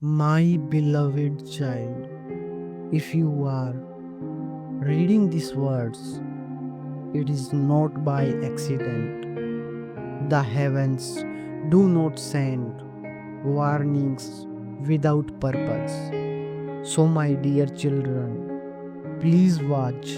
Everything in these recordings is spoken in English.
My beloved child, if you are reading these words, it is not by accident. The heavens do not send warnings without purpose. So, my dear children, please watch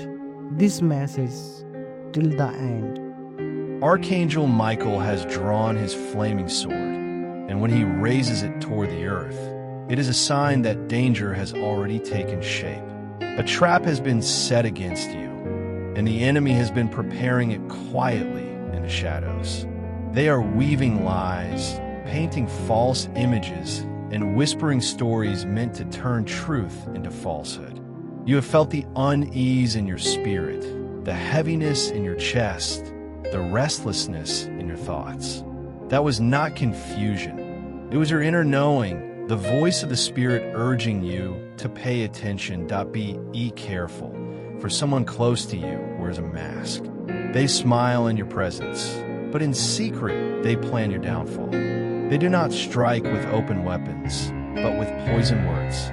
this message till the end. Archangel Michael has drawn his flaming sword, and when he raises it toward the earth, it is a sign that danger has already taken shape. A trap has been set against you, and the enemy has been preparing it quietly in the shadows. They are weaving lies, painting false images, and whispering stories meant to turn truth into falsehood. You have felt the unease in your spirit, the heaviness in your chest, the restlessness in your thoughts. That was not confusion. It was your inner knowing, the voice of the Spirit urging you to pay attention. Be careful, for someone close to you wears a mask. They smile in your presence, but in secret they plan your downfall. They do not strike with open weapons, but with poison words.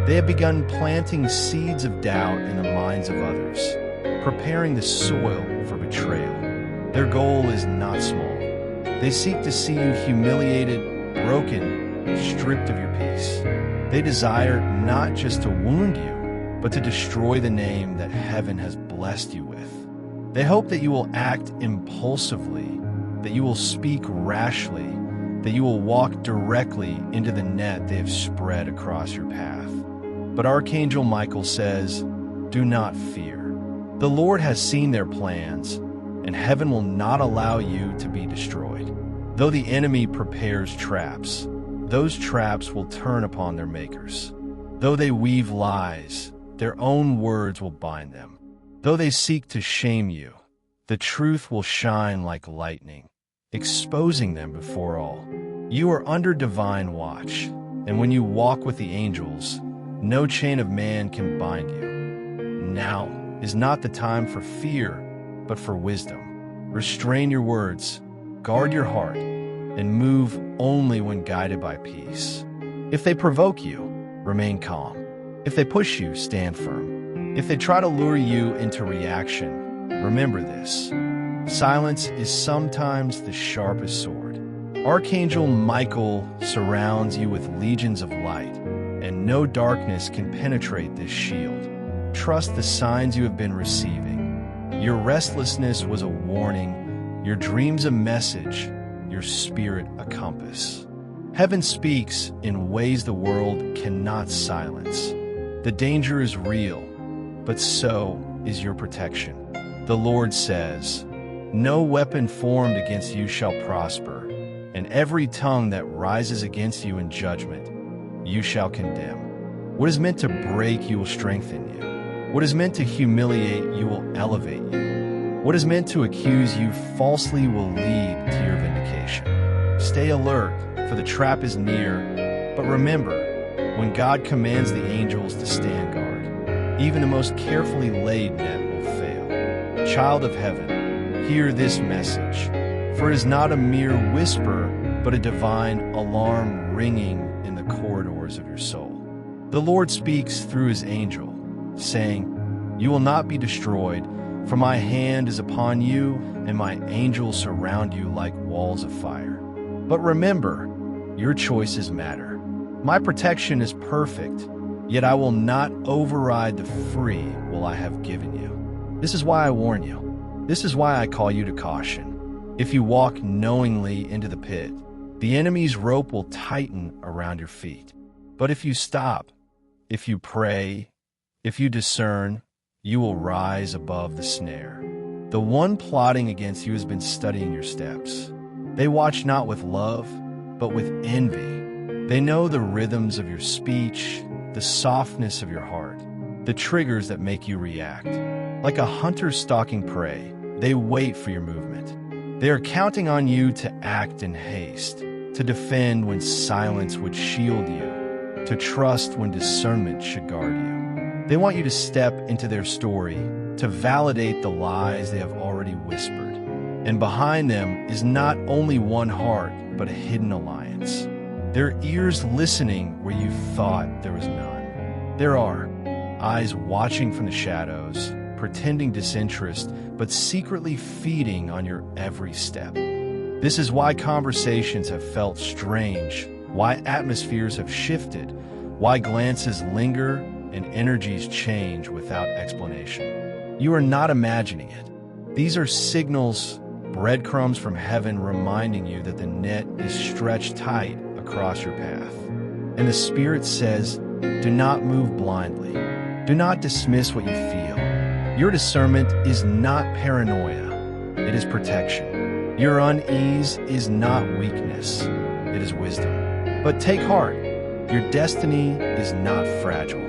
They have begun planting seeds of doubt in the minds of others, preparing the soil for betrayal. Their goal is not small. They seek to see you humiliated, broken, stripped of your peace. They desire not just to wound you, but to destroy the name that heaven has blessed you with. They hope that you will act impulsively, that you will speak rashly, that you will walk directly into the net they have spread across your path. But Archangel Michael says, do not fear. The Lord has seen their plans, and heaven will not allow you to be destroyed. Though the enemy prepares traps, those traps will turn upon their makers. Though they weave lies, their own words will bind them. Though they seek to shame you, the truth will shine like lightning, exposing them before all. You are under divine watch, and when you walk with the angels, no chain of man can bind you. Now is not the time for fear, but for wisdom. Restrain your words, guard your heart, and move only when guided by peace. If they provoke you, remain calm. If they push you, stand firm. If they try to lure you into reaction, remember this: silence is sometimes the sharpest sword. Archangel Michael surrounds you with legions of light, and no darkness can penetrate this shield. Trust the signs you have been receiving. Your restlessness was a warning, your dreams a message, your spirit a compass. Heaven speaks in ways the world cannot silence. The danger is real, but so is your protection. The Lord says, no weapon formed against you shall prosper, and every tongue that rises against you in judgment, you shall condemn. What is meant to break you will strengthen you. What is meant to humiliate you will elevate you. What is meant to accuse you falsely will lead to your vindication. Stay alert, for the trap is near. But remember, when God commands the angels to stand guard, even the most carefully laid net will fail. Child of heaven, hear this message, for it is not a mere whisper, but a divine alarm ringing in the corridors of your soul. The Lord speaks through his angel, saying, you will not be destroyed, for my hand is upon you, and my angels surround you like walls of fire. But remember, your choices matter. My protection is perfect, yet I will not override the free will I have given you. This is why I warn you. This is why I call you to caution. If you walk knowingly into the pit, the enemy's rope will tighten around your feet. But if you stop, if you pray, if you discern, you will rise above the snare. The one plotting against you has been studying your steps. They watch not with love, but with envy. They know the rhythms of your speech, the softness of your heart, the triggers that make you react. Like a hunter stalking prey, they wait for your movement. They are counting on you to act in haste, to defend when silence would shield you, to trust when discernment should guard you. They want you to step into their story, to validate the lies they have already whispered. And behind them is not only one heart, but a hidden alliance. There are ears listening where you thought there was none. There are eyes watching from the shadows, pretending disinterest, but secretly feeding on your every step. This is why conversations have felt strange, why atmospheres have shifted, why glances linger and energies change without explanation. You are not imagining it. These are signals, breadcrumbs from heaven reminding you that the net is stretched tight across your path. And the Spirit says, do not move blindly. Do not dismiss what you feel. Your discernment is not paranoia. It is protection. Your unease is not weakness. It is wisdom. But take heart. Your destiny is not fragile.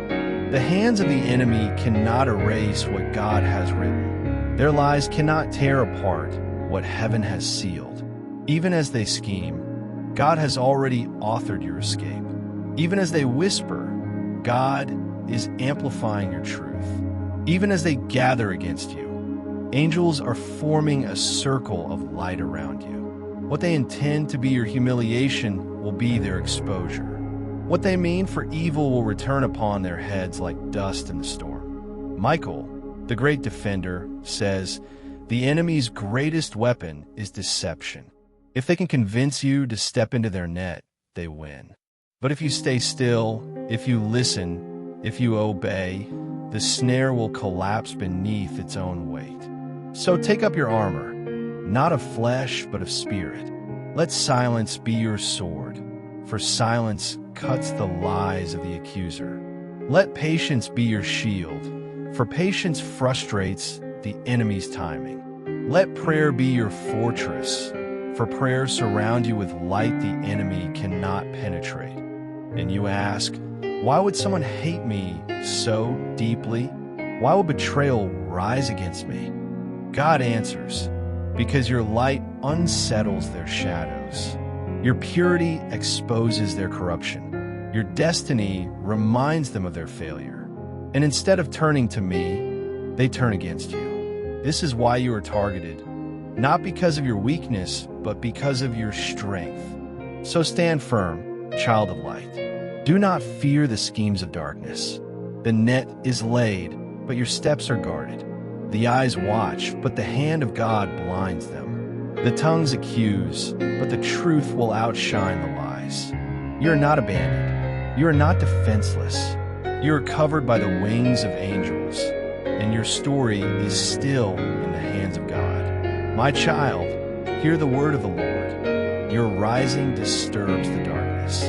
The hands of the enemy cannot erase what God has written. Their lies cannot tear apart what heaven has sealed. Even as they scheme, God has already authored your escape. Even as they whisper, God is amplifying your truth. Even as they gather against you, angels are forming a circle of light around you. What they intend to be your humiliation will be their exposure. What they mean for evil will return upon their heads like dust in the storm. Michael, the great defender, says, the enemy's greatest weapon is deception. If they can convince you to step into their net, they win. But if you stay still, if you listen, if you obey, the snare will collapse beneath its own weight. So take up your armor, not of flesh, but of spirit. Let silence be your sword, for silence cuts the lies of the accuser. Let patience be your shield, for patience frustrates the enemy's timing. Let prayer be your fortress, for prayer surrounds you with light the enemy cannot penetrate. And you ask, why would someone hate me so deeply? Why will betrayal rise against me? God answers, because your light unsettles their shadows. Your purity exposes their corruption. Your destiny reminds them of their failure. And instead of turning to me, they turn against you. This is why you are targeted, not because of your weakness, but because of your strength. So stand firm, child of light. Do not fear the schemes of darkness. The net is laid, but your steps are guarded. The eyes watch, but the hand of God blinds them. The tongues accuse, but the truth will outshine the lies. You are not abandoned. You are not defenseless. You are covered by the wings of angels, and your story is still in the hands of God. My child, hear the word of the Lord. Your rising disturbs the darkness.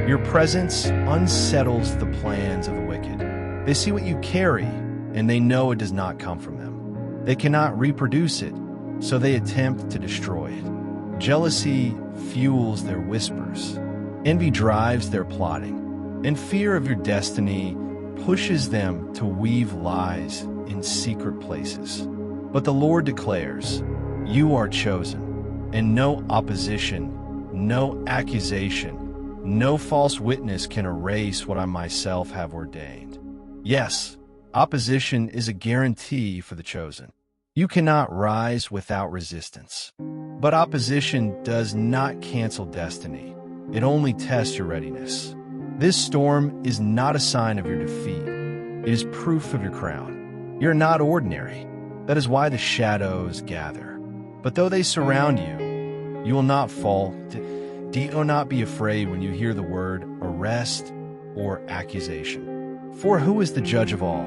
Your presence unsettles the plans of the wicked. They see what you carry, and they know it does not come from them. They cannot reproduce it, so they attempt to destroy it. Jealousy fuels their whispers. Envy drives their plotting. And fear of your destiny pushes them to weave lies in secret places. But the Lord declares, you are chosen, and no opposition, no accusation, no false witness can erase what I myself have ordained. Yes, opposition is a guarantee for the chosen. You cannot rise without resistance. But opposition does not cancel destiny. It only tests your readiness. This storm is not a sign of your defeat. It is proof of your crown. You're not ordinary. That is why the shadows gather. But though they surround you, you will not fall. Do not be afraid when you hear the word arrest or accusation. For who is the judge of all?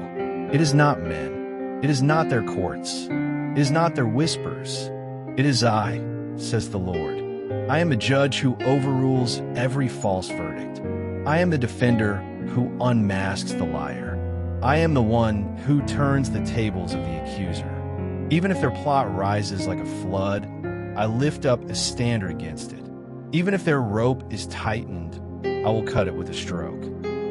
It is not men. It is not their courts. It is not their whispers. It is I, says the Lord. I am a judge who overrules every false verdict. I am the defender who unmasks the liar. I am the one who turns the tables of the accuser. Even if their plot rises like a flood, I lift up a standard against it. Even if their rope is tightened, I will cut it with a stroke.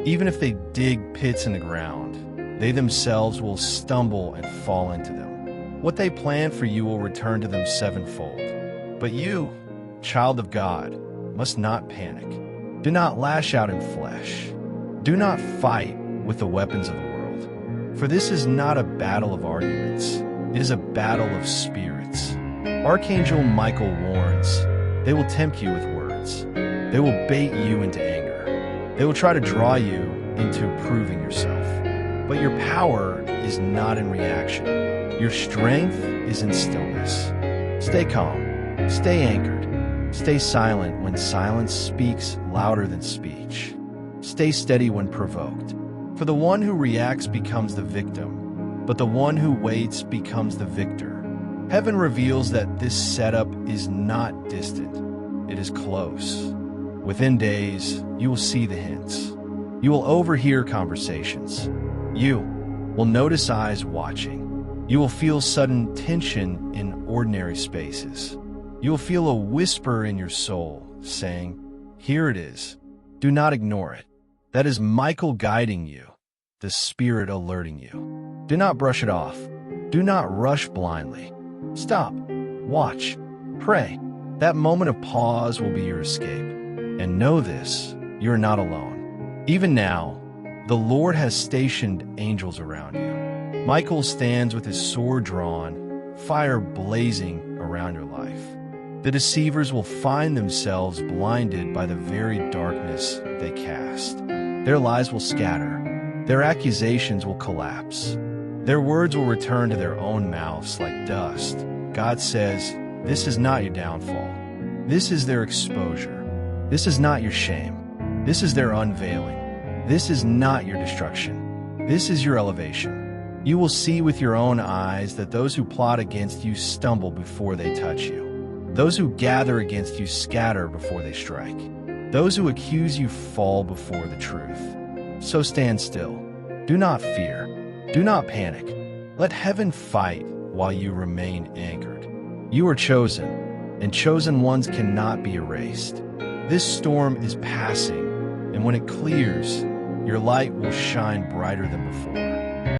Even if they dig pits in the ground, they themselves will stumble and fall into them. What they plan for you will return to them sevenfold. But you, child of God, must not panic. Do not lash out in flesh. Do not fight with the weapons of the world. For this is not a battle of arguments. It is a battle of spirits. Archangel Michael warns, they will tempt you with words. They will bait you into anger. They will try to draw you into proving yourself. But your power is not in reaction. Your strength is in stillness. Stay calm. Stay anchored. Stay silent when silence speaks louder than speech. Stay steady when provoked. For the one who reacts becomes the victim, but the one who waits becomes the victor. Heaven reveals that this setup is not distant. It is close. Within days, you will see the hints. You will overhear conversations. You will notice eyes watching. You will feel sudden tension in ordinary spaces. You will feel a whisper in your soul saying, "Here it is. Do not ignore it." That is Michael guiding you, the Spirit alerting you. Do not brush it off. Do not rush blindly. Stop. Watch. Pray. That moment of pause will be your escape. And know this, you are not alone. Even now, the Lord has stationed angels around you. Michael stands with his sword drawn, fire blazing around your life. The deceivers will find themselves blinded by the very darkness they cast. Their lies will scatter. Their accusations will collapse. Their words will return to their own mouths like dust. God says, this is not your downfall. This is their exposure. This is not your shame. This is their unveiling. This is not your destruction. This is your elevation. You will see with your own eyes that those who plot against you stumble before they touch you. Those who gather against you scatter before they strike. Those who accuse you fall before the truth. So stand still. Do not fear. Do not panic. Let heaven fight while you remain anchored. You are chosen, and chosen ones cannot be erased. This storm is passing, and when it clears, your light will shine brighter than before.